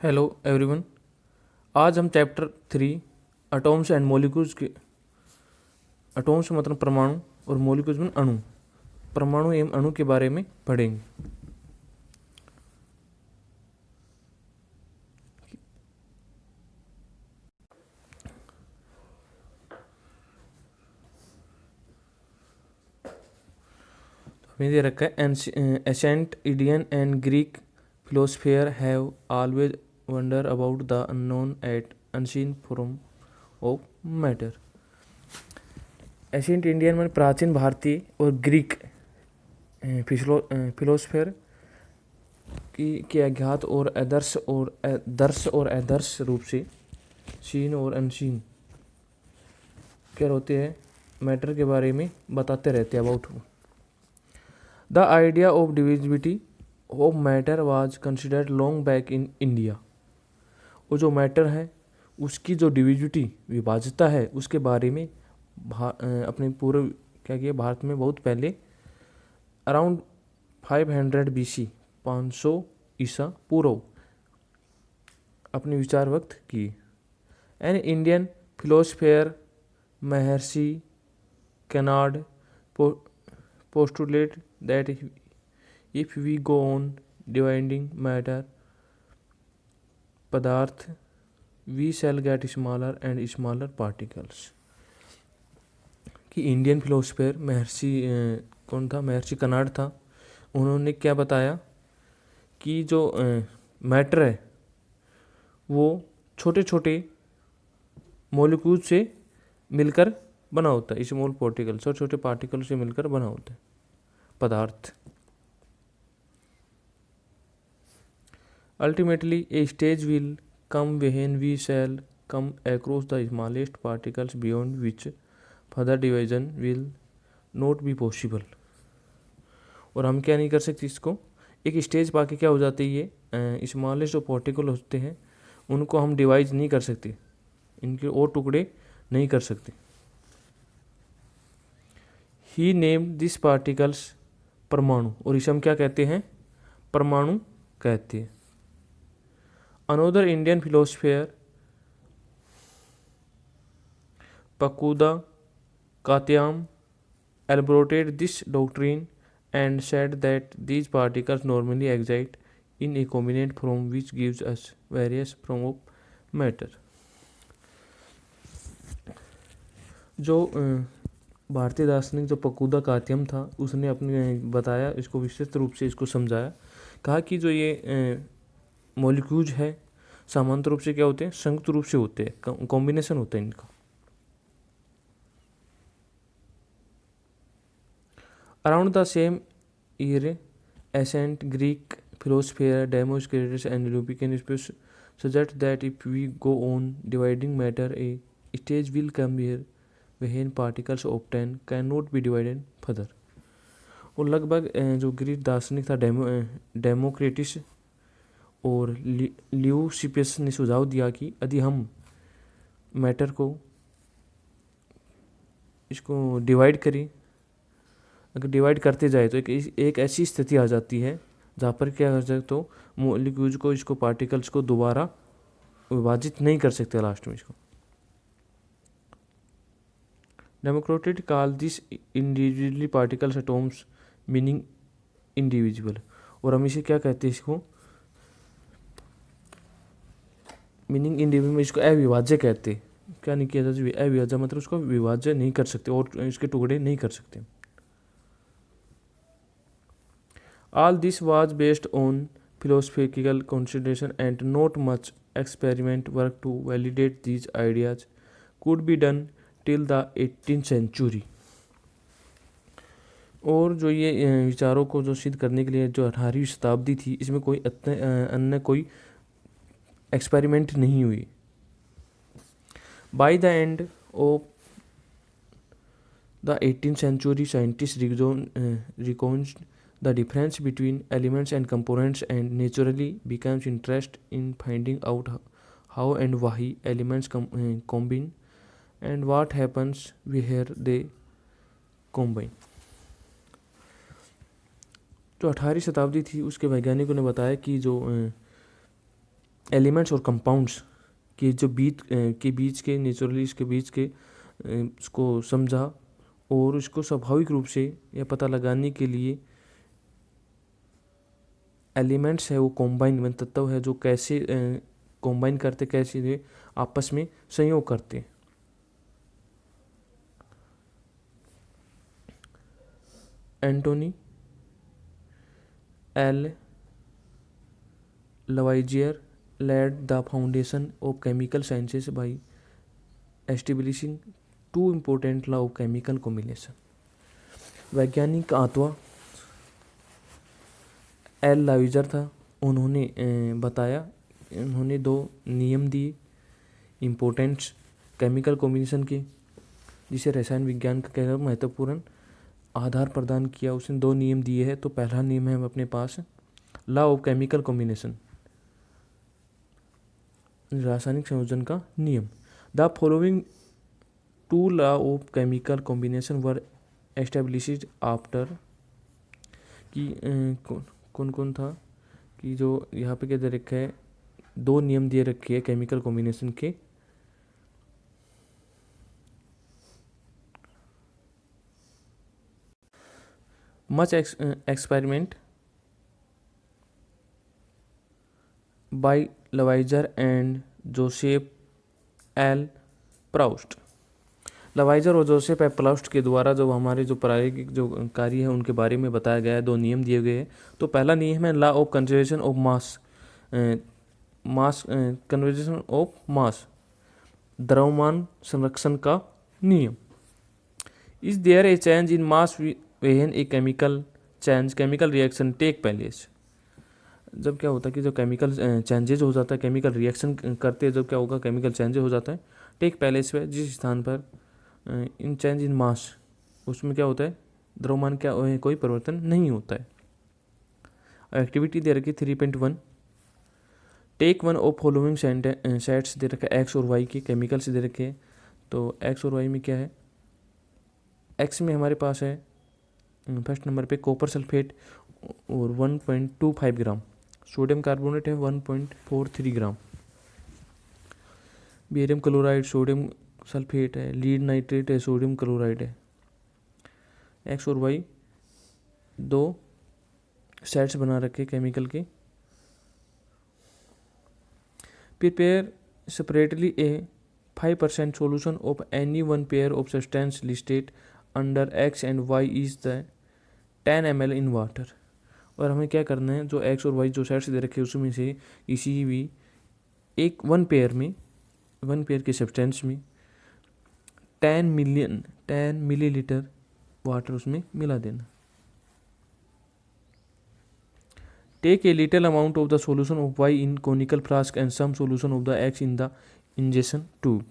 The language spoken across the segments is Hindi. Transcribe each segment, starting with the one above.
Hello everyone. आज हम चैप्टर 3 एटॉम्स एंड मॉलिक्यूल्स के एटॉम्स मतलब परमाणु और मॉलिक्यूल्स में अणु परमाणु एवं अणु के बारे में पढ़ेंगे। हमें दे रखा है ancient Indian and Greek philosopher have always wonder about the unknown at unseen form of matter. Ancient Indian में प्राचीन भारतीय और ग्रीक फिलोसफेयर की अज्ञात और आदर्श रूप से सीन और अनसीन क्या होते हैं मैटर के बारे में बताते रहते हैं। About the idea of divisibility of matter was considered long back in India. वो जो मैटर है उसकी जो डिविजिबिलिटी विभाज्यता है उसके बारे में अपने पूर्व क्या किया भारत में बहुत पहले अराउंड 500 BC 500 ईसा पूर्व अपने विचार व्यक्त किए। An Indian फिलोसफेयर Maharshi Kanad postulate that if we go on dividing matter पदार्थ we shall get smaller and smaller particles। कि इंडियन फिलोसफेयर महर्षि कौन था, महर्षि कनाड था। उन्होंने क्या बताया कि जो मैटर है वो छोटे छोटे मॉलिक्यूल से मिलकर बना होता है, स्मॉल पार्टिकल छोटे छोटे पार्टिकल से मिलकर बना होता है पदार्थ। Ultimately a stage will come when we shall come across the smallest particles beyond which further division will not be possible. और हम क्या नहीं कर सकते, इसको एक स्टेज पाके क्या हो जाती है, ये स्मॉलेस्ट जो पार्टिकल होते हैं उनको हम डिवाइड नहीं कर सकते, इनके और टुकड़े नहीं कर सकते। ही नेम दिस पार्टिकल्स परमाणु, और इसे हम क्या कहते हैं, परमाणु कहते हैं। Another Indian philosopher Pakudha Katyayana elaborated this doctrine and said that these particles normally exist in a combinate form which gives us various form of matter। जो भारतीय दार्शनिक जो पकुदा कात्यम था उसने अपने बताया, इसको विस्तृत रूप से इसको समझाया। कहा कि जो ये मॉलिक्यूल्स है सामान्य रूप से क्या होते हैं, संयुक्त रूप से होते हैं, कॉम्बिनेशन होता है इनका। Around the same year ancient Greek philosopher Democritus and European suggest that if we go on dividing matter a stage will come here when particles obtained cannot be divided further। और लगभग जो ग्रीक दार्शनिक था डेमोक्रिटस और ल्यूसिपस ने सुझाव दिया कि यदि हम मैटर को इसको डिवाइड करें, अगर डिवाइड करते जाए तो एक ऐसी स्थिति आ जाती है जहाँ पर क्या कर सकते हो, मॉलिक्यूल्स को इसको पार्टिकल्स को दोबारा विभाजित नहीं कर सकते लास्ट में इसको। Democratic call this individually particles atoms meaning individual. और हम इसे क्या कहते हैं, इसको मीनिंग इंडिविजुअल में इसको अविभाज्य कहते हैं। क्या नहीं किया जाता, अविभाज्य मतलब उसको विभाज्य नहीं कर सकते और इसके टुकड़े नहीं कर सकते। All this was based on philosophical consideration and not much experiment work to validate these ideas could be done till the 18th century। और जो ये विचारों को जो सिद्ध करने के लिए जो 18वीं शताब्दी थी, इसमें कोई अन्य कोई एक्सपेरिमेंट नहीं हुई। By the end of the 18th century scientists recognized the difference between elements and components and naturally becomes interested in finding out how and why elements combine and what happens where they combine। जो 18वीं शताब्दी थी उसके वैज्ञानिकों ने बताया कि जो एलिमेंट्स और कंपाउंड्स के जो बीच के नेचुरली इसके बीच के उसको समझा और उसको स्वाभाविक रूप से यह पता लगाने के लिए एलिमेंट्स है वो कॉम्बाइन तत्व है जो कैसे कॉम्बाइन करते, कैसे आपस में संयोग करते। Antoine L Lavoisier laid the foundation of chemical sciences by establishing two important law of chemical combination। वैज्ञानिक आत्वा एल लाविजर था, उन्होंने बताया, उन्होंने दो नियम दिए इम्पोर्टेंट केमिकल कॉम्बिनेशन के, जिसे रसायन विज्ञान का कहना महत्वपूर्ण आधार प्रदान किया। उसने दो नियम दिए हैं। तो पहला नियम है अपने पास लॉ ऑफ केमिकल कॉम्बिनेशन, रासायनिक संयोजन का नियम। The following two law of chemical combination were established after कि कौन कौन था कि जो यहाँ पे क्या दे रखा है, दो नियम दिए रखे हैं केमिकल कॉम्बिनेशन के। Much experiment by Lavoisier and Joseph L Proust. Lavoisier और जोसेफ एल प्राउस्ट के द्वारा जो हमारे जो प्रायोगिक जो कार्य है उनके बारे में बताया गया है, दो नियम दिए गए हैं। तो पहला नियम है law of conservation of mass conservation of mass, द्रव्यमान संरक्षण का नियम। Is there a change in mass when a chemical reaction take place. जब क्या होता है कि जो केमिकल चेंजेज हो जाता है, केमिकल रिएक्शन करते हैं, जब क्या होगा केमिकल चेंजेज हो जाता है टेक प्लेस पे, जिस स्थान पर इन चेंज इन मास, उसमें क्या होता है द्रव्यमान क्या कोई परिवर्तन नहीं होता है। एक्टिविटी दे रखी 3.1 take one of following sets दे रखा है एक्स और वाई के केमिकल से दे रखे हैं। तो एक्स और वाई में क्या है, एक्स में हमारे पास है फर्स्ट नंबर पे कॉपर सल्फेट और 1.25 ग्राम, सोडियम कार्बोनेट है 1.43 ग्राम, बेरियम क्लोराइड सोडियम सल्फेट है, लीड नाइट्रेट है, सोडियम क्लोराइड है। एक्स और वाई दो सेट्स बना रखे केमिकल के। Prepare separately A 5% solution of any one pair of substance listed under x and y is the 10 ml in water। और हमें क्या करना है, जो x और y जो सेट्स दे रखे उसमें से किसी भी एक वन पेयर के सब्सटेंस में 10 मिलीलीटर वाटर उसमें मिला देना। Take a little amount of the solution of y in conical flask and some solution of the x in the injection tube.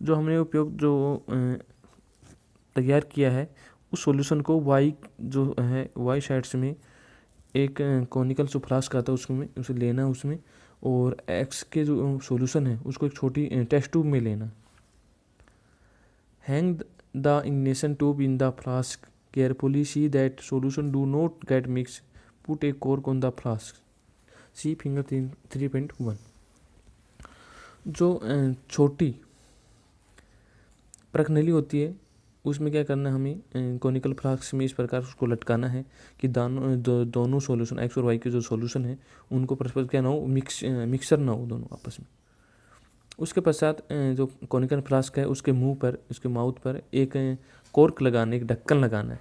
जो हमने उपयोग जो तैयार किया है उस सॉल्यूशन को y जो है y साइड्स में एक कोनिकल जो फ्लास्क आता है उसमें उसे लेना उसमें, और x के जो सॉल्यूशन है उसको एक छोटी टेस्ट ट्यूब में लेना। Hang the injection tube in the flask carefully, see that solution do not get mix, put a cork on the flask, see figure 3.1। जो छोटी प्रखनली होती है उसमें क्या करना है, हमें कोनिकल फ्लास्क में इस प्रकार उसको लटकाना है कि दोनों सॉल्यूशन एक्स और वाई के जो सॉल्यूशन है उनको परस्पर क्या ना हो, मिक्सर ना हो दोनों आपस में। उसके पश्चात जो कोनिकल फ्लास्क है उसके मुंह पर, उसके माउथ पर एक कॉर्क लगाना, एक ढक्कन लगाना है,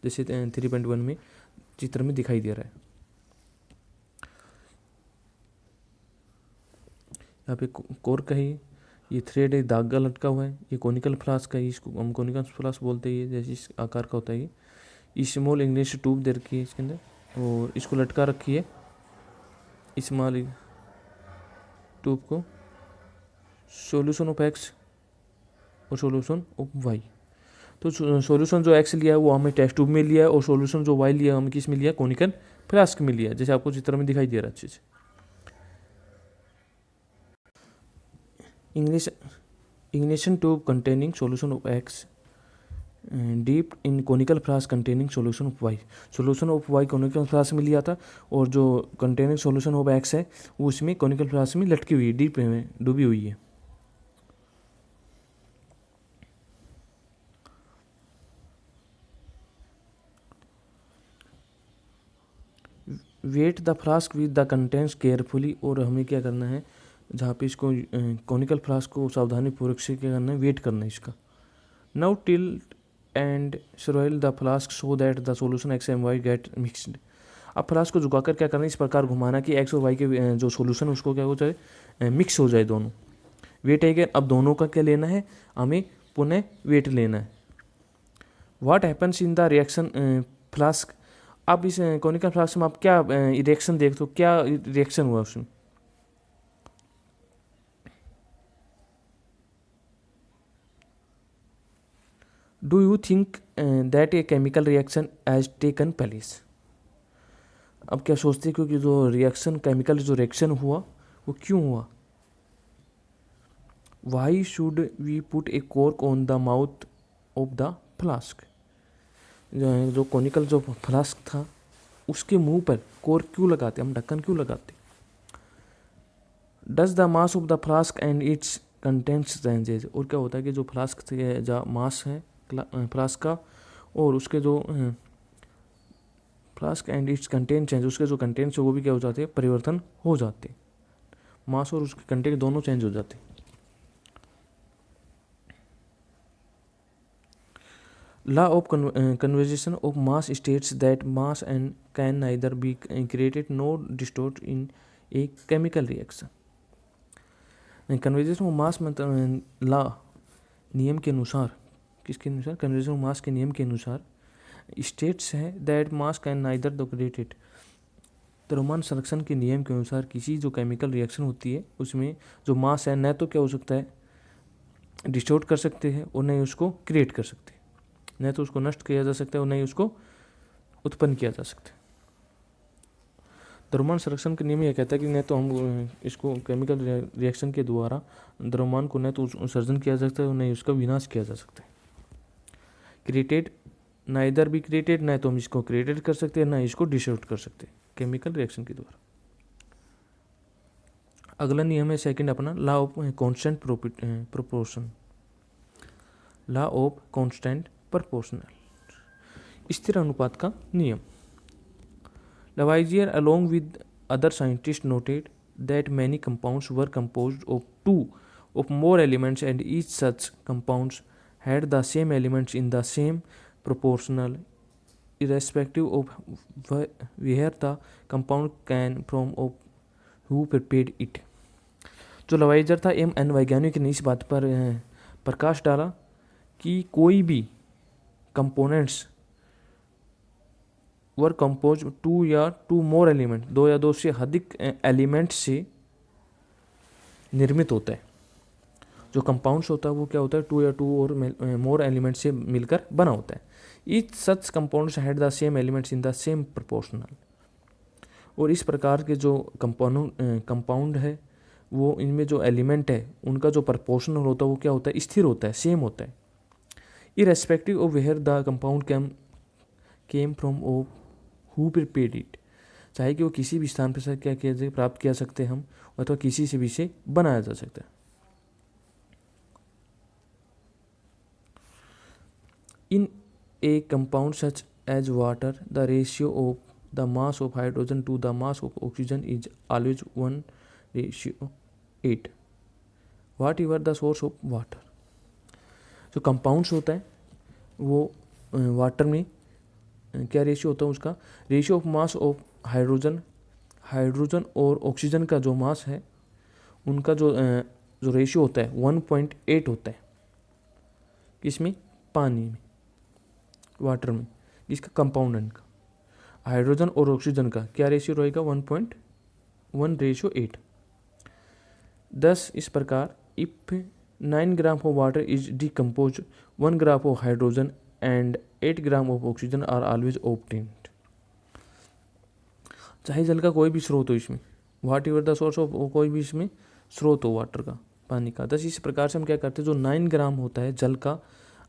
जैसे 3.1 में चित्र में दिखाई दे रहा है। यहाँ पे कॉर्क है, ये थ्रेड है, धागा लटका हुआ है, ये कोनिकल फ्लास्क है, इसको हम कोनिकल फ्लास्क बोलते हैं, ये जैसे इस आकार का होता है। ये स्मॉल इंग्लिश ट्यूब दे रखी है इसके अंदर और इसको लटका रखी है स्मॉल ट्यूब को, सॉल्यूशन ऑफ एक्स और सॉल्यूशन ऑफ वाई। तो सॉल्यूशन जो एक्स लिया है वो हमें टेस्ट ट्यूब में लिया है और सॉल्यूशन जो वाई लिया हमें किस में लिया, कोनिकल फ्लास्क में लिया, जैसे आपको चित्र में दिखाई दे रहा है अच्छे से। ignition tube containing solution of X deep in conical flask containing solution of y. Solution of y conical flask में लिया था और जो कंटेनिंग सॉल्यूशन ऑफ एक्स है वो उसमें कोनिकल फ्लास्क में लटकी हुई है, डीप में डूबी हुई है। Weigh the flask with the contents carefully, और हमें क्या करना है जहाँ पे इसको कोनिकल फ्लास्क को सावधानीपूर्वक से क्या करना है, वेट करना है इसका। Now tilt and swirl the flask so that the solution x and y get mixed. अब फ्लास्क को झुकाकर क्या करना है, इस प्रकार घुमाना कि एक्स और वाई के जो सॉल्यूशन उसको क्या हो जाए, मिक्स हो जाए दोनों। वेट है, अब दोनों का क्या लेना है, हमें पुनः वेट लेना है। What happens in the reaction flask. अब इस कोनिकल फ्लास्क में आप क्या रिएक्शन देखते हो, क्या रिएक्शन हुआ उसमें। Do you think that a chemical reaction has taken place. अब क्या सोचते हैं, क्योंकि जो रिएक्शन केमिकल जो रिएक्शन हुआ वो क्यों हुआ। Why should we put a cork on the mouth of the flask. जो कोनिकल जो फ्लास्क था उसके मुंह पर कॉर्क क्यों लगाते, हम ढक्कन क्यों लगाते। Does the mass of the flask and it's contents changes. और क्या होता है कि जो फ्लास्क जो मास है फ्लास्क का और उसके जो flask and it's content change, उसके जो कंटेंट्स है वो भी क्या हो जाते हैं, परिवर्तन हो जाते। मास और उसके कंटेंट दोनों चेंज हो जाते। Law of conversation of mass states that mass and can neither be created nor distort in a chemical reaction. Conversation of mass मतलब लॉ नियम के अनुसार, किसके अनुसार, कन्वर्जेशन ऑफ मास के नियम के अनुसार स्टेट्स है that mass can neither the created. द्रव्यमान संरक्षण के नियम के अनुसार किसी जो केमिकल रिएक्शन होती है उसमें जो मास है न तो क्या हो सकता है डिस्टोर्ट कर सकते हैं और न ही उसको क्रिएट कर सकते हैं, न तो उसको नष्ट किया जा सकता है और न ही उसको उत्पन्न किया जा सकता है। द्रव्यमान संरक्षण का नियम यह कहता है कि न तो हम इसको केमिकल रिएक्शन के द्वारा द्रव्यमान को न तो उत्सर्जन किया जा सकता है और न ही उसका विनाश किया जा सकता है। क्रिएटेड नाइदर भी क्रिएटेड, न तो हम इसको क्रिएटेड कर सकते हैं न इसको डिस्टोर्ट कर सकते हैं केमिकल रिएक्शन के द्वारा। अगला नियम है सेकंड अपना law of constant proportion. Law of constant proportional, स्थिर अनुपात का नियम। Lavoisier along with other scientist noted that many compounds were composed of two of more elements and each such compounds had the same elements in the same proportional irrespective of where the compound came from or who prepared it। जो लवाइजर था एन वैज्ञानिक ने इस बात पर प्रकाश डाला कि कोई भी कंपोनेंट्स वर कंपोज टू या टू मोर एलिमेंट, दो या दो से अधिक एलिमेंट से निर्मित होता है। जो कंपाउंड्स होता है वो क्या होता है टू या टू और मोर एलिमेंट से मिलकर बना होता है। Each such compounds had the same elements in the same proportional. और इस प्रकार के जो कंपाउंड है वो इनमें जो एलिमेंट है उनका जो प्रोपोर्शनल होता है वो क्या होता है, स्थिर होता है, सेम होता है। Irrespective of where the compound came from of who prepared it, चाहे कि वो किसी भी स्थान पर से क्या किया प्राप्त किया सकते हैं हम, अथवा किसी से भी इसे बनाया जा सकता है। In a compound such as water, the ratio of the mass of hydrogen to the mass of oxygen is always 1:8, whatever the source of water। जो कंपाउंड्स होता है वो वाटर में क्या रेशियो होता है, उसका ratio of mass of hydrogen और ऑक्सीजन का जो मास है उनका जो रेशियो होता है 1.8 होता है। किसमें, पानी में, वाटर में, इसका कंपाउंडेंट का। हाइड्रोजन और ऑक्सीजन का क्या रेशियो रहेगा 1.1:8। दस इस प्रकार if 9 gram of water is decompose 1 gram of hydrogen and 8 gram of oxygen are always obtained. चाहे जल का कोई भी स्रोत हो इसमें, whatever the source of, कोई भी इसमें स्रोत हो वाटर का, पानी का। दस इस प्रकार से हम क्या करते हैं जो 9 ग्राम होता है जल का,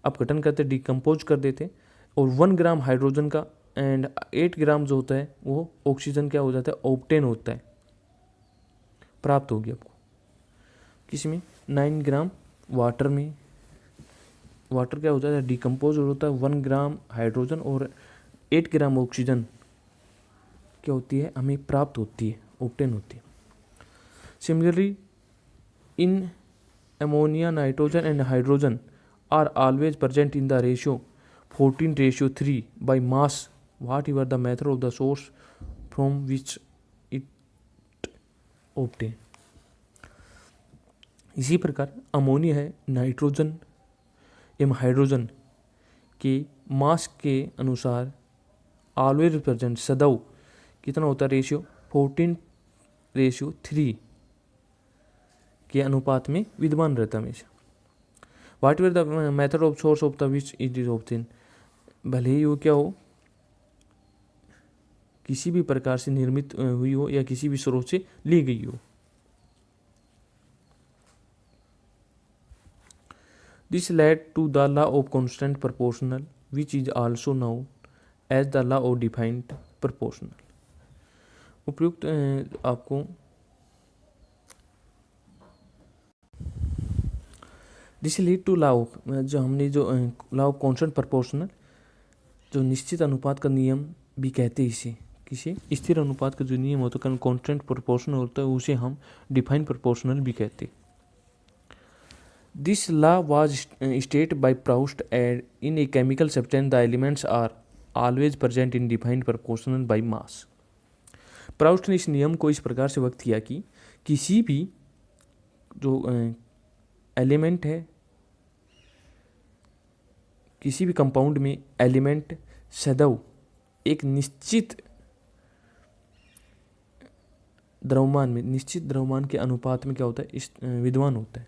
अपघटन करते, डिकम्पोज कर देते, और 1 ग्राम हाइड्रोजन का एंड 8 ग्राम जो होता है वो ऑक्सीजन क्या हो जाता है, ऑब्टेन होता है, प्राप्त होगी आपको। किसमें? 9 ग्राम वाटर में। वाटर क्या होता है, डिकम्पोज होता है, 1 ग्राम हाइड्रोजन और 8 ग्राम ऑक्सीजन क्या होती है, हमें प्राप्त होती है, ऑब्टेन होती है। Similarly in ammonia, nitrogen and hydrogen are always present in the ratio 14:3 by mass, whatever the method of the source from which it obtained. इसी प्रकार अमोनिया है, नाइट्रोजन एवं हाइड्रोजन के मास के अनुसार ऑलवेज प्रेजेंट, सदैव कितना होता है, रेशियो 14:3 के अनुपात में विद्यमान रहता है हमेशा। Whatever the method of source of the which it is obtain, भले ही वो क्या हो, किसी भी प्रकार से निर्मित हुई हो या किसी भी स्रोत से ली गई हो। This led to the law of constant proportional which is also known as the law of defined proportional. उपयुक्त आपको this lead to law of, जो हमने जो लॉ ऑफ कॉन्स्टेंट प्रोपोर्शनल, जो निश्चित अनुपात का नियम भी कहते हैं इसे, किसी स्थिर अनुपात का जो नियम होता है कॉन्स्टेंट प्रोपोर्शनल होता है, उसे हम डिफाइन प्रोपोर्शनल भी कहते हैं। This law was state by Proust and in a chemical substance the elements are always present in defined proportional by mass. Proust ने इस नियम को इस प्रकार से व्यक्त किया कि किसी भी जो एलिमेंट है, किसी भी कंपाउंड में एलिमेंट सदैव एक निश्चित द्रव्यमान में, निश्चित द्रव्यमान के अनुपात में क्या होता है, इस विद्यमान होता है।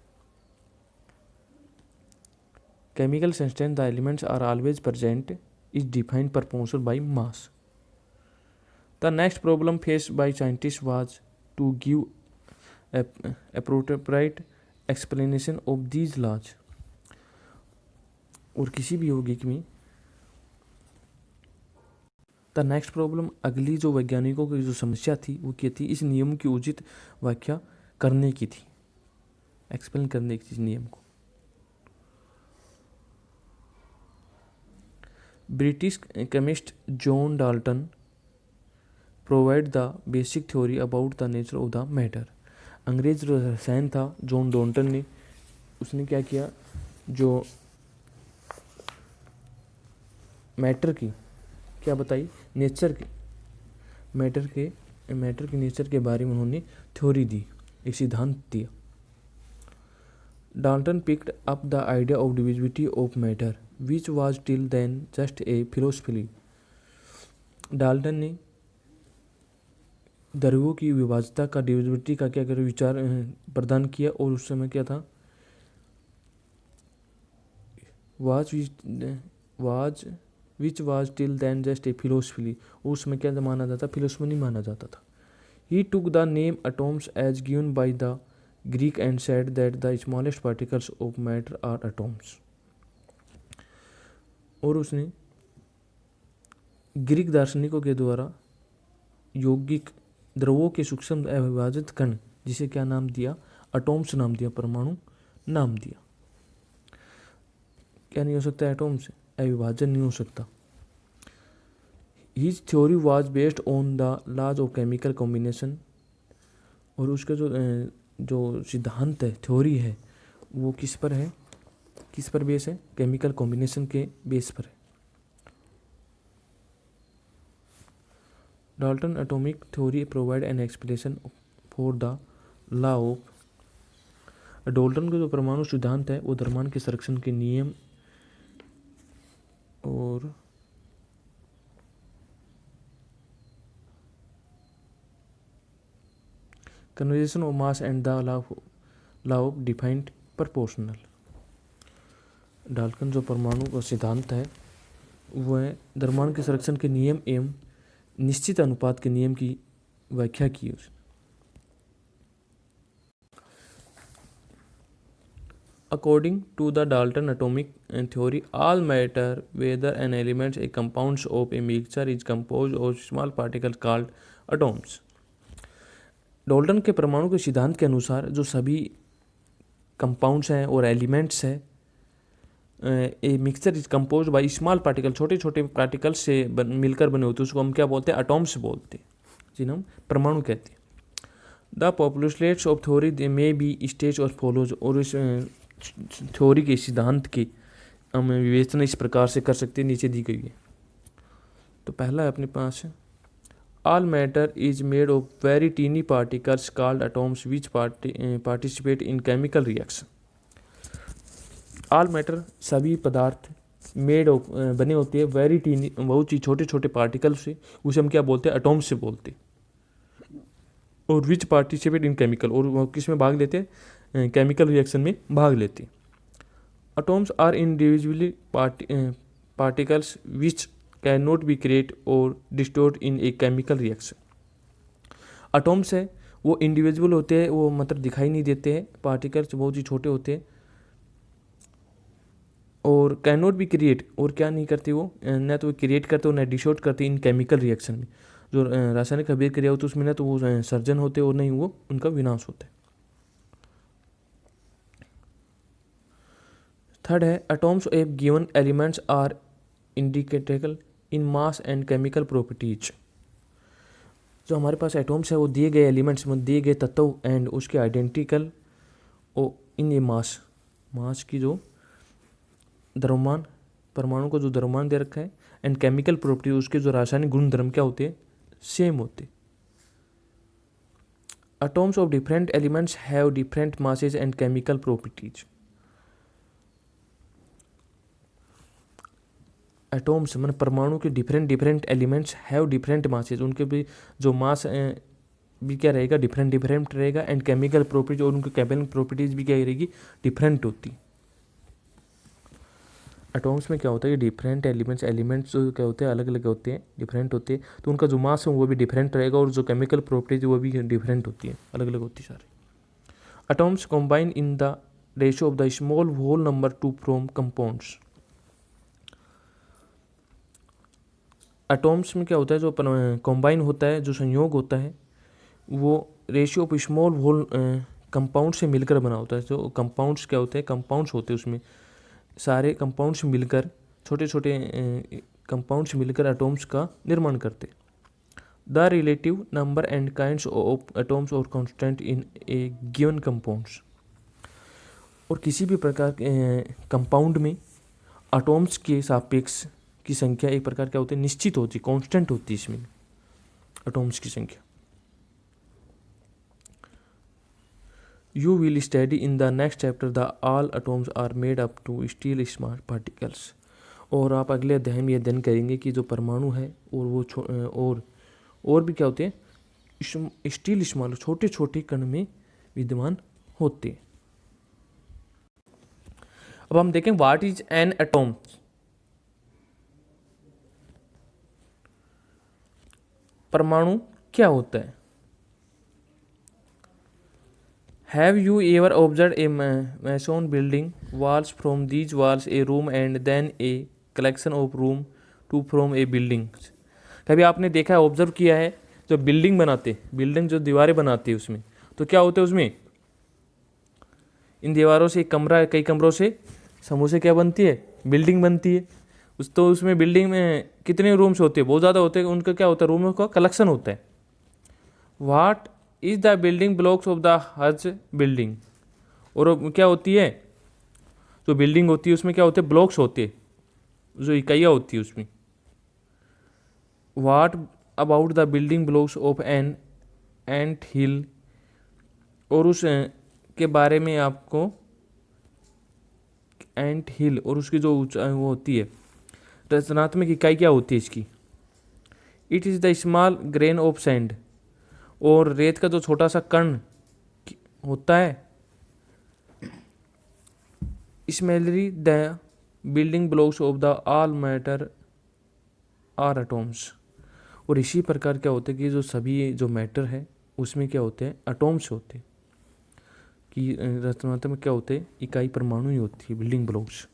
Chemical substance the elements are always present is defined proportional by mass. The next problem faced by scientist was to give appropriate explanation of these laws. और किसी भी यौगिक में द नेक्स्ट प्रॉब्लम, अगली जो वैज्ञानिकों की जो समस्या थी वो क्या थी, इस नियम की उचित व्याख्या करने की थी, एक्सप्लेन करने की थी नियम को। British chemist John Dalton provide the basic theory about the nature of the matter. अंग्रेज जो रसायन था जॉन डाल्टन ने, उसने क्या किया, जो मैटर की क्या बताई, नेचर के मैटर के नेचर के बारे में उन्होंने थ्योरी दी, एक सिद्धांत दिया। Dalton picked up the idea of divisibility of matter which was till then just a philosophy. Dalton ने द्रव्यों की विभाज्यता का, डिविजिबिलिटी का क्या कर विचार प्रदान किया, और उस समय क्या था, which was till then just a philosophy, उसमें क्या माना जाता, फिलोसफी नहीं माना जाता था। He took the name atoms as given by the Greek and said that the smallest particles of matter are atoms. और उसने ग्रीक दार्शनिकों के द्वारा यौगिक द्रवों के सूक्ष्म अविभाजित कण, जिसे क्या नाम दिया, एटॉम्स नाम दिया, परमाणु नाम दिया। क्या नहीं हो सकता, एटॉम से अविभाजन नहीं हो सकता। His theory was based on the laws of chemical combination. और उसका जो सिद्धांत है, थ्योरी है, वो किस पर है, किस पर बेस है, केमिकल कॉम्बिनेशन के बेस पर है। Dalton atomic theory provide an explanation for the law of. Dalton का जो परमाणु सिद्धांत है वो द्रव्यमान के संरक्षण के नियम और conversation of mass and the law of defined proportional. Dalton जो परमाणु का सिद्धांत है वो है द्रव्यमान के संरक्षण के नियम एवं निश्चित अनुपात के नियम की व्याख्या की उसने। According to the Dalton atomic theory, all matter, whether an element, a compound of a mixture, is composed of small particles called atoms. Dalton के परमाणु के सिद्धांत के अनुसार जो सभी कंपाउंड्स हैं और एलिमेंट्स हैं, a mixture is compose by small particle, छोटे छोटे पार्टिकल से मिलकर बने होते हैं, उसको हम क्या बोलते हैं? एटॉम्स बोलते हैं, जिन्हें हम परमाणु कहते हैं. The postulates of theory they may be stage as follows. और इस थ्योरी के सिद्धांत की हम विवेचना इस प्रकार से कर सकते हैं, नीचे दी गई है. तो पहला है अपने पास all matter is made of very tiny particles called atoms which participate in chemical reaction. All matter सभी पदार्थ मेड ऑफ बने होते हैं वेरी टीनी, बहुत ही छोटे छोटे पार्टिकल से, उसे हम क्या बोलते हैं? एटॉम्स से बोलते हैं. और विच पार्टिसिपेट इन केमिकल, और वो किस में भाग लेते हैं? केमिकल रिएक्शन में भाग लेते हैं. Atoms are individually particles which can not be create or destroyed in a chemical reaction. Atoms है वो इंडिविजुअल होते हैं, वो मतलब दिखाई नहीं देते हैं, पार्टिकल्स बहुत ही छोटे होते हैं, और कैन नॉट बी क्रिएट, और क्या नहीं करती वो, न तो क्रिएट करते हो न डिस्टोर्ट करते इन केमिकल रिएक्शन में. जो रासायनिक अभिक्रिया होती है उसमें ना तो वो सर्जन होते और नहीं वो उनका विनाश होता है. थर्ड है atoms of given elements are identical in mass and chemical properties. जो हमारे पास एटॉम्स है वो दिए गए एलिमेंट्स में दिए गए तत्व एंड उसके आइडेंटिकल ओ इन ए मास की जो द्रव्यमान, परमाणु को जो द्रव्यमान दे रखा है, एंड केमिकल प्रॉपर्टी उसके जो रासायनिक गुण धर्म क्या होते हैं? सेम होते. Atoms of different elements have different masses and chemical properties. Atoms मतलब परमाणु के different elements have different masses, उनके भी जो मास भी क्या रहेगा? डिफरेंट रहेगा. एंड केमिकल प्रॉपर्टीज, और उनकी केमिकल प्रॉपर्टीज भी क्या रहेगी? डिफरेंट होती. एटॉम्स में क्या होता है कि डिफरेंट एलिमेंट्स जो क्या होते हैं अलग अलग होते हैं, डिफरेंट होते हैं, तो उनका जो मास है वो भी डिफरेंट रहेगा, और जो केमिकल प्रॉपर्टीज वो भी डिफरेंट होती है, अलग अलग होती है सारी. Atoms combine in the ratio of the small whole number to form compounds. Atoms में क्या होता है? जो कंबाइन होता है, जो संयोग होता है, वो ratio of small whole compound से मिलकर बना होता है. जो कंपाउंड्स क्या होते हैं? कंपाउंड्स होते हैं, उसमें सारे कंपाउंड्स मिलकर, छोटे छोटे कंपाउंड्स मिलकर एटॉम्स का निर्माण करते. The relative number and kinds of atoms are constant in a given compounds. और किसी भी प्रकार के कंपाउंड में एटॉम्स के सापेक्ष की संख्या एक प्रकार क्या होती है? निश्चित होती है, कांस्टेंट होती है इसमें एटॉम्स की संख्या. You will study in the next chapter the all atoms are made up to still small particles. और आप अगले अध्याय में यह अध्ययन करेंगे कि जो परमाणु है और वो और भी क्या होते हैं? स्टील स्मॉल, छोटे छोटे कण में विद्यमान होते हैं. अब हम देखें व्हाट इज एन एटॉम. परमाणु क्या होता है? Have you ever observed a mason building walls? From these walls a room and then a collection of room to form a building. कभी आपने देखा है, ऑब्जर्व किया है, जो बिल्डिंग बनाते, बिल्डिंग जो दीवारें बनाती है उसमें तो क्या होते हैं? उसमें इन दीवारों से एक कमरा, कई कमरों से समूह से क्या बनती है? बिल्डिंग बनती है. तो उसमें बिल्डिंग में कितने रूम्स होते हैं? बहुत ज़्यादा होते हैं. उनका क्या होता है? रूमों का कलेक्शन होता है. What is the building blocks of the हज बिल्डिंग. और क्या होती है? जो बिल्डिंग होती है उसमें क्या होते हैं? ब्लॉक्स होते हैं, जो इकाइयाँ होती है उसमें. What about the building blocks of an ant hill. और उस के बारे में आपको एंट हिल और उसकी जो वो होती है रचनात्मक इकाई क्या होती है इसकी? It is the small grain of sand. और रेत का जो छोटा सा कण होता है, similarly the building blocks of the all matter are atoms. और इसी प्रकार क्या होता है कि जो सभी जो मैटर है उसमें क्या होते हैं? एटॉम्स होते हैं. कि रचनात्मक में क्या होते हैं, इकाई परमाणु ही होती है, building blocks.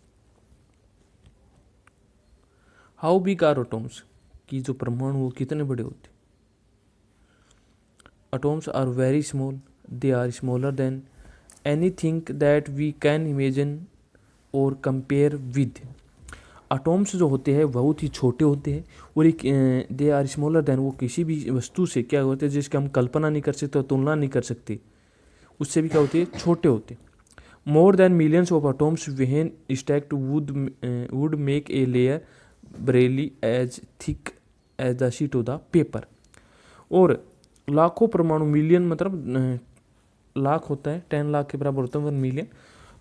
How big are atoms, कि जो परमाणु वो कितने बड़े होते हैं। Atoms are very small, they are smaller than anything that we can imagine or compare with. Atoms जो होते हैं बहुत ही छोटे होते हैं, और एक दे आर स्मॉलर देन, वो किसी भी वस्तु से क्या होते हैं जिसकी हम कल्पना नहीं कर सकते, तुलना नहीं कर सकते, उससे भी क्या होते हैं, छोटे होते। More than millions of atoms when stacked would make a layer barely as thick as the sheet of the paper. और लाखों परमाणु, मिलियन मतलब लाख होता है, 10 लाख के बराबर होता है 1 मिलियन।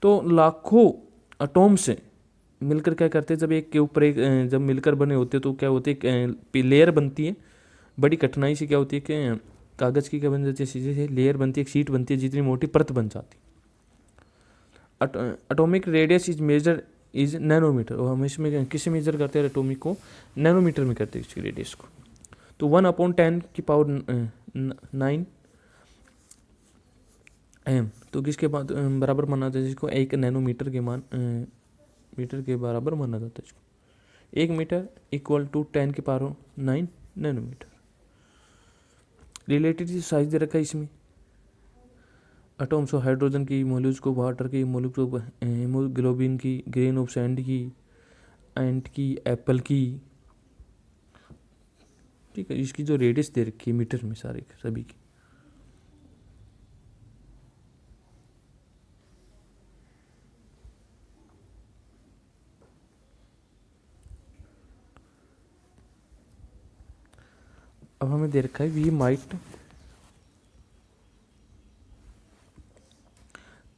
तो लाखों एटॉम से मिलकर क्या करते हैं, जब एक के ऊपर एक जब मिलकर बने होते हैं तो क्या होते हैं, लेयर बनती है। बड़ी कठिनाई से क्या होती है कि कागज़ की क्या बन जाती है, चीज़ें से लेयर बनती है, एक शीट बनती है, जितनी मोटी परत बन जाती है। Atomic radius is measure is nanometre, और हम इसमें किससे मेजर करते हैं, एटॉमिक को नैनोमीटर में करते हैं इसकी रेडियस को। तो 1/10⁹ एम, तो किसके बराबर माना जाता है, जिसको 1 नैनोमीटर के मीटर के बराबर माना जाता है इसको। 1 metre equal to 10⁹ nanometre. Relative size दे रखा है इसमें। एटॉम्स ऑफ हाइड्रोजन की, मोल्यूस्क ऑफ वाटर की, मोल्यूस्क ऑफ हीमोग्लोबिन की, ग्रेन ऑफ सैंड की, एंट की, एप्पल की। ठीक है, इसकी जो रेडियस दे रखी है मीटर में सारे सभी की। अब हमें दे रखा है we might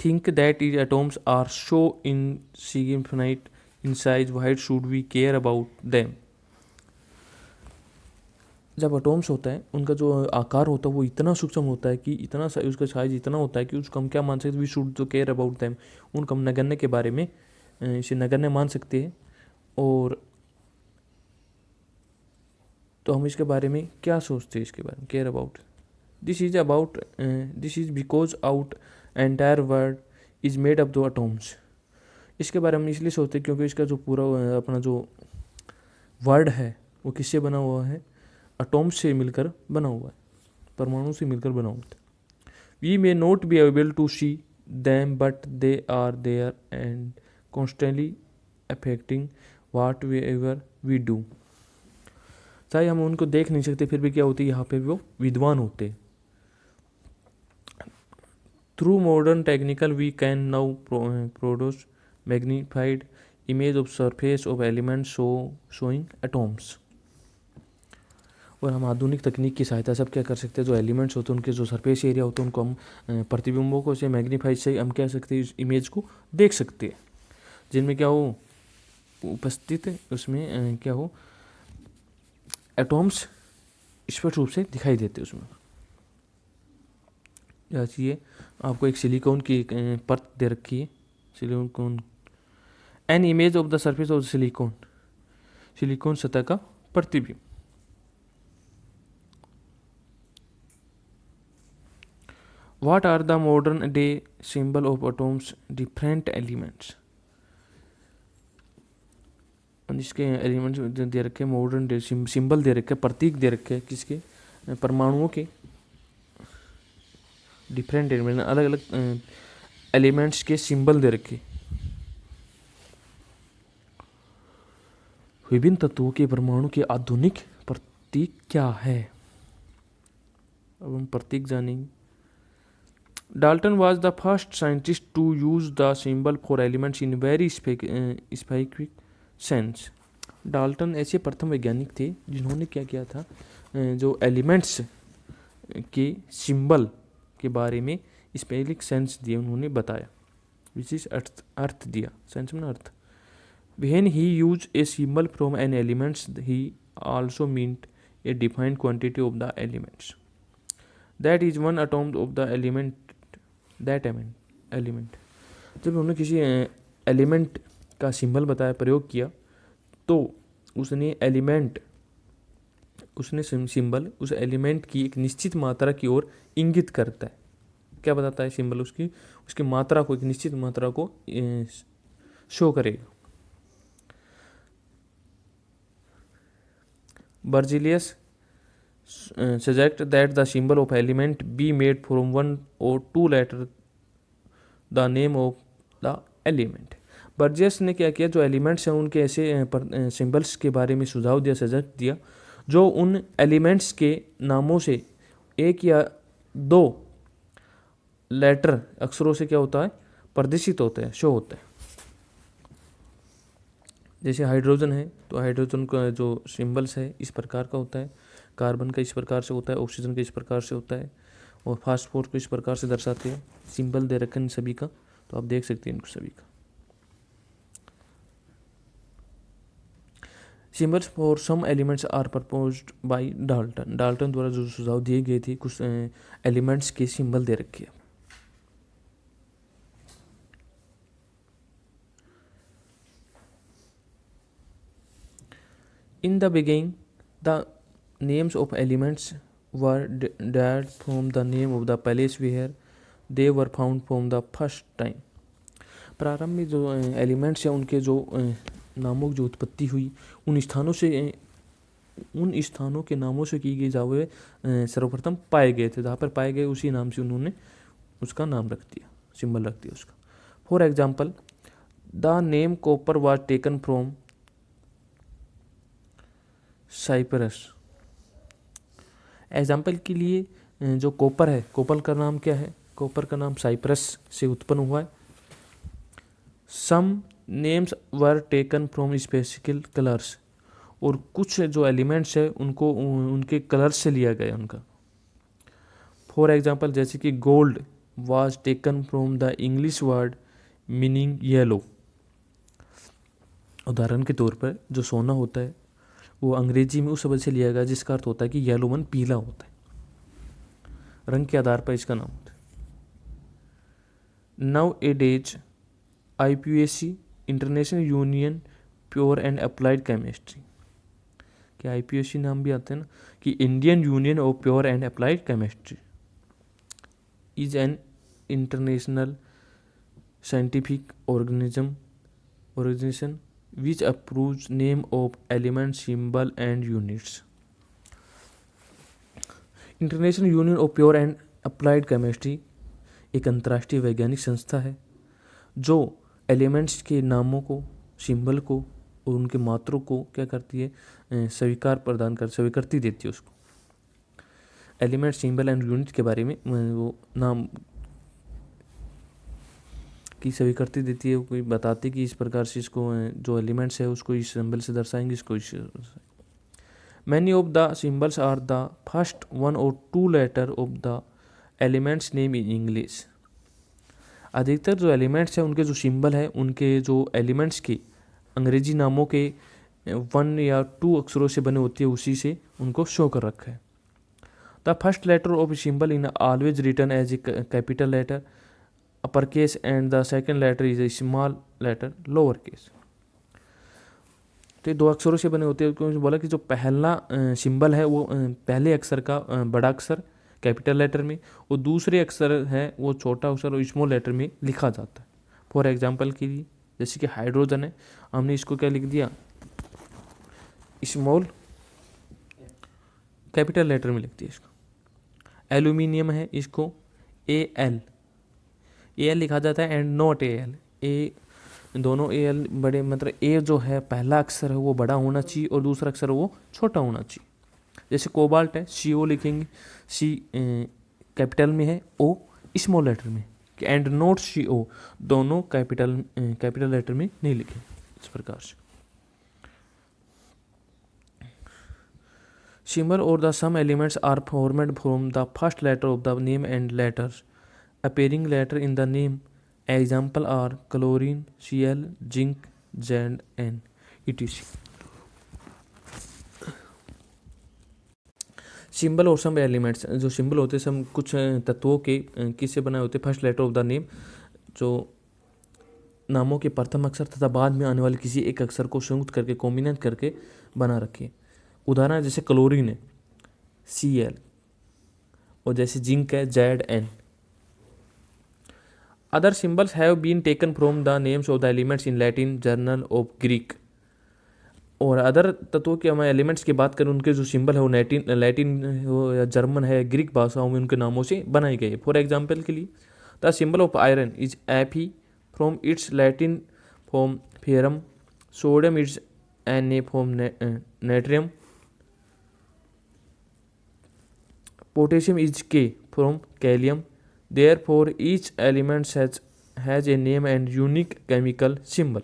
think that is atoms are so insignificant in size, why should we care about them. जब एटॉम्स होता है उनका जो आकार होता है वो इतना सूक्ष्म होता है कि इतना उसका साइज इतना होता है कि उसको हम क्या मान सकते हैं, वी शुड जो केयर अबाउट देम, उनको हम नगण्य के बारे में इसे नगण्य मान सकते हैं। और तो हम इसके बारे में क्या सोचते हैं, इसके बारे में care about, this is because out entire world is made up दो एटॉम्स। इसके बारे में इसलिए सोचते हैं क्योंकि इसका जो पूरा अपना जो वर्ल्ड है वो किससे बना हुआ है, एटॉम्स से मिलकर बना हुआ है, परमाणु से मिलकर बना हुआ है। We may not be able to see them but they are there and constantly affecting whatever we do. चाहे हम उनको देख नहीं सकते, फिर भी क्या होती है, यहाँ पे वो विद्वान होते। Through modern technical we can now produce magnified image of surface of elements showing atoms. और हम आधुनिक तकनीक की सहायता से अब क्या कर सकते हैं, जो एलिमेंट्स होते हैं उनके जो सरफेस एरिया होते हैं उनको हम प्रतिबिंबों को से मैग्नीफाइड से हम कह सकते हैं इस इमेज को देख सकते हैं, जिनमें क्या हो उपस्थित उसमें क्या हो एटॉम्स स्पष्ट रूप से दिखाई देते उसमें। चाहिए आपको एक सिलिकॉन की परत दे रखी है, silicon an image of the surface of silicon, silicon सतह का प्रतिबिंब। What are the modern day symbol of atoms different elements? इसके एलिमेंट्स दे रखे, मॉडर्न डे सिंबल दे रखे, प्रतीक दे रखे किसके, परमाणुओं के। डिफरेंट एलिमेंट, अलग अलग एलिमेंट्स के सिंबल दे रखे। विभिन्न तत्वों के परमाणु के आधुनिक प्रतीक क्या है, अब हम प्रतीक जानेंगे। Dalton was the first scientist to use the symbol for elements in very specific sense. Dalton ऐसे प्रथम वैज्ञानिक थे जिन्होंने क्या किया था, जो एलिमेंट्स के सिंबल के बारे में स्पेसिफिक सेंस दिए, उन्होंने बताया, विशेष अर्थ दिया। सेंस में अर्थ। When he used a symbol from an elements, he also meant a defined quantity of the elements. That is one atom of the element. That element, जब उन्होंने किसी एलिमेंट का सिंबल बताया, प्रयोग किया, तो उसने सिंबल उस एलिमेंट की एक निश्चित मात्रा की ओर इंगित करता है, क्या बताता है सिंबल? उसकी मात्रा को, एक निश्चित मात्रा को शो करेगा। Berzelius suggest that the symbol of element be made from one or two letter the name of the element। बर्जियस ने क्या किया, जो एलिमेंट्स हैं उनके ऐसे सिंबल्स के बारे में सुझाव दिया, सजेस्ट दिया जो उन एलिमेंट्स के नामों से एक या दो लेटर अक्षरों से क्या होता है, प्रदर्शित होते हैं, शो होते हैं। जैसे हाइड्रोजन है तो हाइड्रोजन का जो सिंबल्स है इस प्रकार का होता है, कार्बन का इस प्रकार से होता है, ऑक्सीजन का इस प्रकार से होता है, और फास्फोर को इस प्रकार से दर्शाते हैं। सिंबल दे रखे हैं सभी का, तो आप देख सकते हैं इनको सभी का। Symbols for some elements are proposed by Dalton. Dalton द्वारा जो सुझाव दिए गए थे, कुछ एलिमेंट्स के सिंबल दे रखे हैं। In the beginning, the names of elements were derived from the name of the place where they were found from the first time। प्रारंभ में जो एलिमेंट्स हैं उनके जो नामों की जो उत्पत्ति हुई उन स्थानों के नामों से की गई, जहाँ वे सर्वप्रथम पाए गए थे, जहाँ पर पाए गए उसी नाम से उन्होंने उसका नाम रख दिया, सिंबल रख दिया उसका। For example, the name copper was taken from Cyprus. Example के लिए जो कॉपर है, कॉपर का नाम क्या है? कॉपर का नाम साइप्रस से उत्पन्न हुआ है। Some names were taken from specific colours, और कुछ जो एलिमेंट्स है उनको उनके कलर्स से लिया गया उनका। फॉर एग्जाम्पल, जैसे कि gold was taken from the English word meaning yellow. उदाहरण के तौर पर जो सोना होता है वो अंग्रेजी में उस शब्द से लिया गया जिसका अर्थ होता है कि येलो मन पीला होता है, रंग के आधार पर इसका नाम होता है। Nowadays IPAC, international union pure and applied chemistry, क्या IPAC नाम भी आते हैं ना, कि Indian union of pure and applied chemistry is an international scientific organisation which approves name of element, symbol and units। International union of pure and applied chemistry एक अंतर्राष्ट्रीय वैज्ञानिक संस्था है जो एलिमेंट्स के नामों को, सिंबल को और उनके मात्रों को क्या करती है, स्वीकृति देती है उसको। एलिमेंट, सिंबल एंड यूनिट के बारे में वो नाम की स्वीकृति देती है, कोई बताती कि इस प्रकार से इसको जो एलिमेंट्स है उसको इस सिंबल से दर्शाएंगे, इसको इस। Many of the symbols are the first one or two letter of the elements name in English. अधिकतर जो एलिमेंट्स हैं उनके जो सिंबल है, उनके जो एलिमेंट्स के अंग्रेजी नामों के 1 या 2 अक्षरों से बने होती है, उसी से उनको शो कर रखा है। The first letter of symbol in always written as a capital letter upper case and the second letter is a small letter lower case. तो ये 2 अक्षरों से बने होते हैं, क्योंकि बोला कि जो पहला सिंबल है वो पहले अक्षर का बड़ा अक्षर कैपिटल लेटर में, और दूसरे अक्षर है वो छोटा अक्षर और स्मॉल लेटर में लिखा जाता है। फॉर एग्जांपल के लिए जैसे कि हाइड्रोजन है, हमने इसको क्या लिख दिया, स्मॉल कैपिटल लेटर में लिख दिया इसको। एल्यूमिनियम है, इसको AL लिखा जाता है एंड नॉट AL। दोनों AL बड़े, मतलब A जो है पहला अक्षर है वो बड़ा होना चाहिए और दूसरा अक्षर वो छोटा होना चाहिए। जैसे कोबाल्ट है, CO लिखेंगे, C कैपिटल में है, O स्मॉल लेटर में, एंड नॉट CO, दोनों कैपिटल लेटर में नहीं लिखे। इस प्रकार से सिंबल और the some elements are formed from the first letter of the name and letters appearing letter in the name. Example are chlorine, Cl, zinc, Zn, etc। Symbol और सम एलिमेंट्स, जो सिंबल होते हैं सम कुछ तत्वों के किससे बनाए होते हैं, first letter of the name, जो नामों के प्रथम अक्षर तथा बाद में आने वाले किसी एक अक्षर को संयुक्त करके, कॉम्बिनेट करके बना रखे। उदाहरण जैसे क्लोरीन है, Cl, और जैसे जिंक है, Zn। Other symbols have been taken from the names of the elements in Latin journal of Greek. और अदर तत्वों के हमें एलिमेंट्स की बात करें, उनके जो सिंबल है वो लैटिन हो या जर्मन है, ग्रीक भाषाओं में उनके नामों से बनाए गए। फॉर एग्जाम्पल के लिए the symbol of iron is Fe from its Latin form ferrum, sodium is Na from natrium, potassium is K from calcium. Therefore, each element has a name and unique chemical symbol.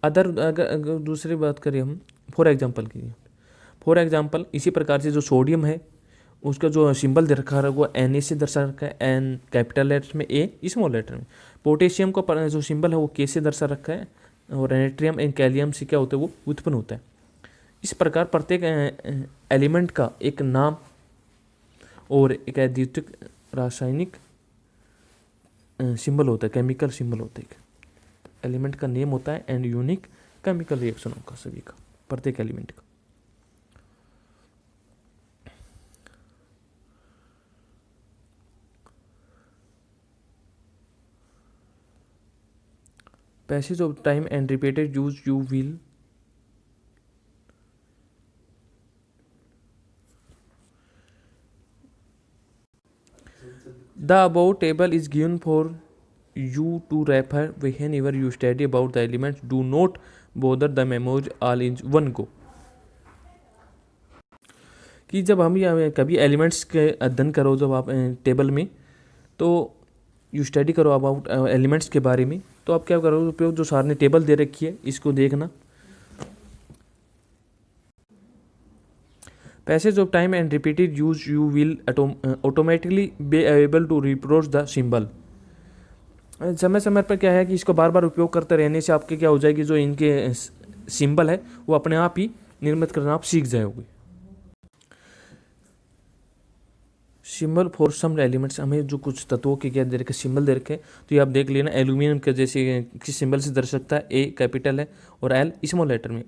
अगर दूसरी बात करें हम फॉर एग्जांपल इसी प्रकार से जो सोडियम है उसका जो सिंबल दे रखा है वो Na से दर्शा रखा है, N कैपिटल लेटर में, A स्मॉल लेटर में। पोटेशियम का जो सिंबल है वो K से दर्शा रखा है, और नेट्रियम एंड कैलियम से क्या होता है वो उत्पन्न होता है। इस प्रकार प्रत्येक एलिमेंट का एक नाम और एक अद्वितीय रासायनिक सिंबल होता है, केमिकल सिंबल होता है। एक एलिमेंट का नेम होता है एंड यूनिक केमिकल रिएक्शन होगा सभी का, प्रत्येक एलिमेंट का। Passage of time and repeated use you will the above table is given for you to refer whenever you study about the elements. Do not bother the memory all in one go. कि जब हम या कभी एलिमेंट्स के अध्ययन करो जब आप टेबल में, तो यू स्टडी करो अबाउट एलिमेंट्स के बारे में, तो आप क्या करो उपयोग जो सर ने टेबल दे रखी है इसको देखना। Passage of time and repeated use you will automatically be able to reproach the symbol. समय समय पर क्या है कि इसको बार बार उपयोग करते रहने से आपके क्या हो जाएगी, जो इनके सिंबल है वो अपने आप ही निर्मित करना आप सीख जाओगे। सिंबल फॉर सम एलिमेंट्स, हमें जो कुछ तत्वों के क्या दे रखे सिंबल दे रखे, तो ये आप देख लेना। एल्यूमिनियम के जैसे किस सिंबल से दर्शा सकता है, ए कैपिटल है और एल स्मॉल लेटर में।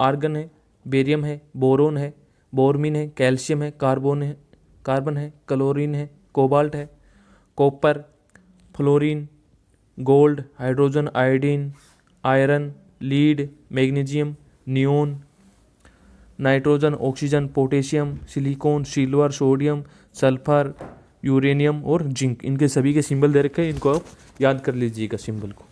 आर्गन है, बेरियम है, बोरोन है, बोरमिन है, कैल्शियम है, कार्बन है, क्लोरीन है, कोबाल्ट है, copper, fluorine, gold, hydrogen, iodine, iron, lead, magnesium, neon, nitrogen, oxygen, potassium, silicon, silver, sodium, sulphur, uranium और जिंक, इनके सभी के सिंबल दे रखे हैं। इनको आप याद कर लीजिएगा सिंबल को।